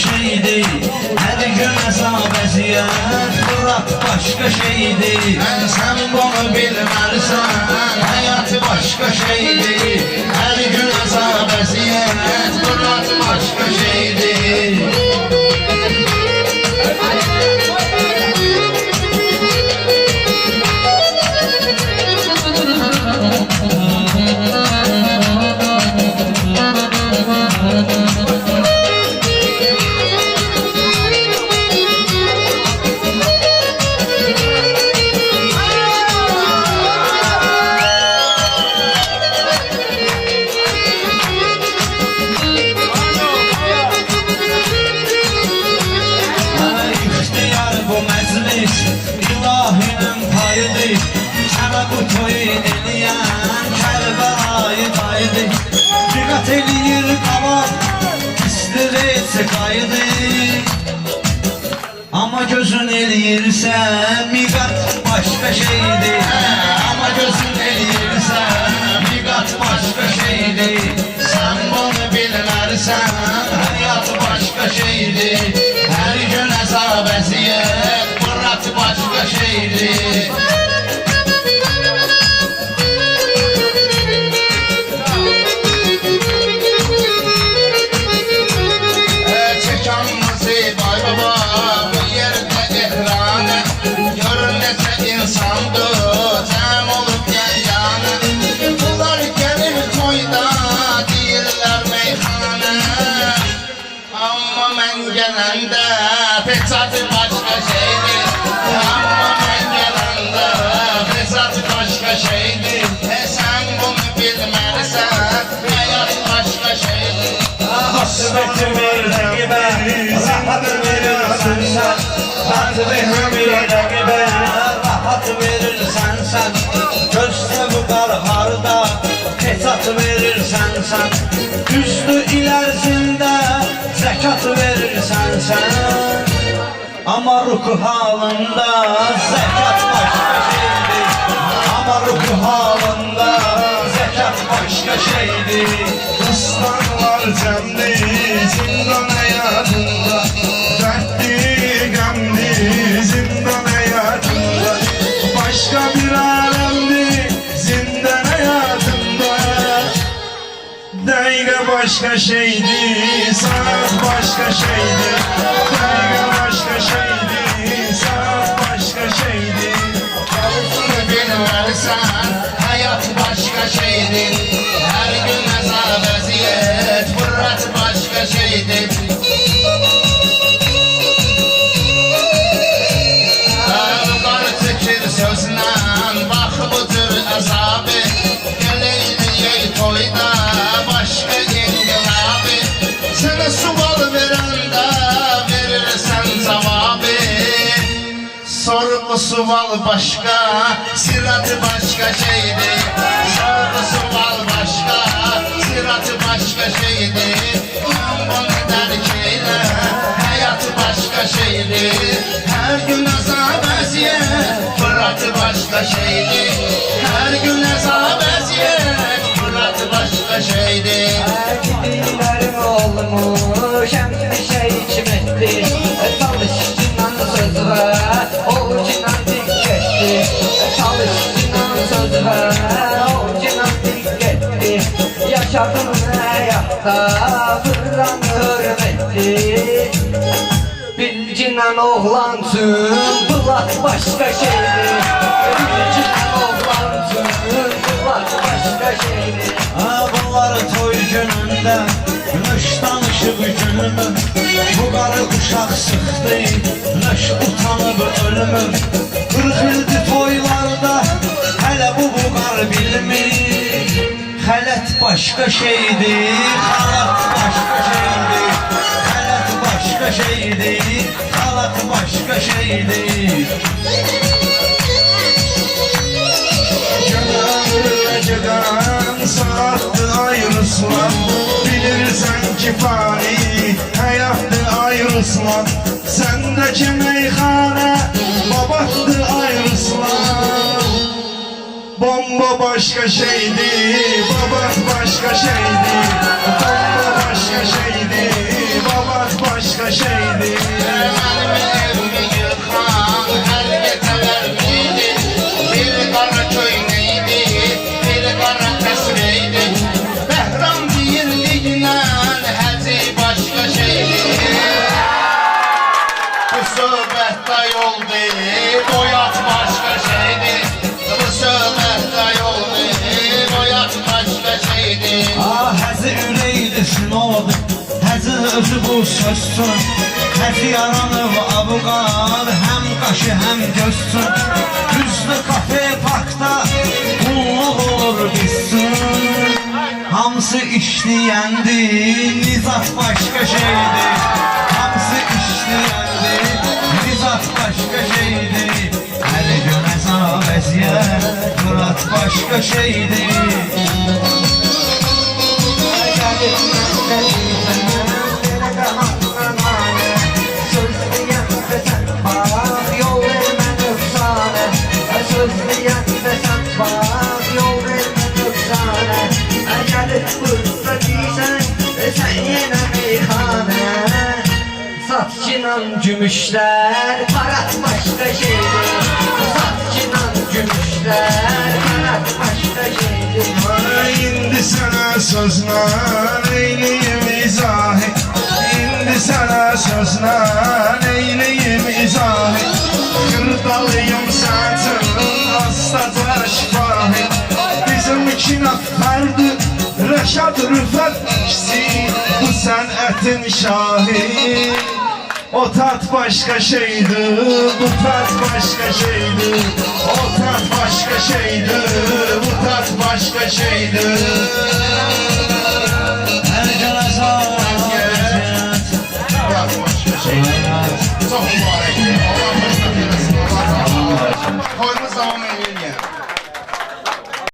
şeydi. Her gün hesap əziyyət, Murat başka şeydi. Sen bunu bilmezsen, hayat başka şeydi. Her gün hesap əziyyət, Murat başka şeydi. İlahinin payıdır, sana bu toyu eləyən Kərbəlayı dayıdır. Diqqət eləyir qavar, istiretse qayıdır. Ama gözün eləyirsə, miqat başka şeydir. Ama gözün eləyirsə, miqat başka şeydir. Sen bunu bilmərsən, hayat başka şeydir. Her gün hesab əziyyət, Murat başka şeydir. Çekanlısı bay baba, bu yerde ehranı. Görünese insandır, cəm olup gel yanı. Bunlar gelir toyda, deyirlər meyxanə. Amma mən gələndə, peçatı başka şeydir. Amma mən gələndə, peçatı başka şeydir. Sen bunu bilmərsən, hayat başka şeydir. Hasreti bir rəqibə, rahat verirsən sən. Hasreti bir rəqibə, rahat verirsən sən. Gözdə bu qarharda, peçat verirsən sən. Düzdü ilərzində, zəkat verirsən sən. Ama ruhu halında, zəkat başka şeydir. Ama ruhu halında, zəkat başka şeydir. Islanlar cəmli, zindan həyatında. Dərdli, qəmli, zindan həyatında. Başka bir aləmli, zindan həyatında. Dəqiqə başka şeydir, saat başka şeydir. Dəqiqə başka şeydir, saat başka şeydir. Bunu bilmərsən, hayat başka şeydir. Her gün hesap əziyyət, Murat başka şeydir. Qar çəkir sözlə, bax bu tür əzabı. Gələyək toyda, başka inqilabı. Sənə sual verəndə, verirsən cavabı. Sorgu sual başka, siratı başka şeydir. Sorgu sual başka, siratı başka şeydir. Ben bunu dərk elə, hayatı başka şeydir. Her gün azab əziyyət, Muratı başka şeydir. Her gün azab əziyyət, Muratı başka şeydir. Gidilerim olmuş, hem bir şey içim etti. Çalışçınan söz ver, orucundan dikketti. Çalışçınan söz ver, orucundan dikketti. Yaşadım hayatta, fırlan hürmetti. Bilcinan oğlansın, bulat başka şeydir. Bilcinan oğlansın, bulat başka şeydir. Bunlar toy günündə, nöş danışıb günümü. Bu qarı uşaq sıxdı, nöş utanıb ölümü. 40 ildir toylarda, hələ bu qar bilmir. Xələt başka şeydir, xalat başka şeydir. Xələt başka şeydir, xalat başka şeydir. Geceden saatte ayrıslan. Bilirsen ki fani hayattı ayrıslan. Sendeki meyhane babattı ayrıslan. Bomba başka şeydi, babat başka şeydi. Bomba başka şeydi, babat başka özü bu sözsün. Həti yaranıb abuqar, həm qaşı həm gözsün. Düzdü kafe parkda qulluq olur bizsin. Hamısı işləyəndi, nizat başqa şeydir. Hamısı işləyəndi, nizat başqa şeydir. Hər gün əzab əziyyət, murat başqa şeydir. Satçınan gümüşler, parat başka şeydir. Satçınan gümüşler, parat başka şeydir. İndi sana sözlə eyleyim izahı. İndi sana sözlə eyleyim izahı. Kırdalıyım sətin hastaca şifahi. Bizim iki nəfərdir Rəşad Rüfət ikisi, bu sənətin şahi. O tat başka şeydir, bu tat başka şeydir. O tat başka şeydir, bu tat başka şeydir. Hər gün əzab əziyyət, Tat başka şeydir. Çok mübarek. Allah başka bir resim. Koyumuz devam edelim.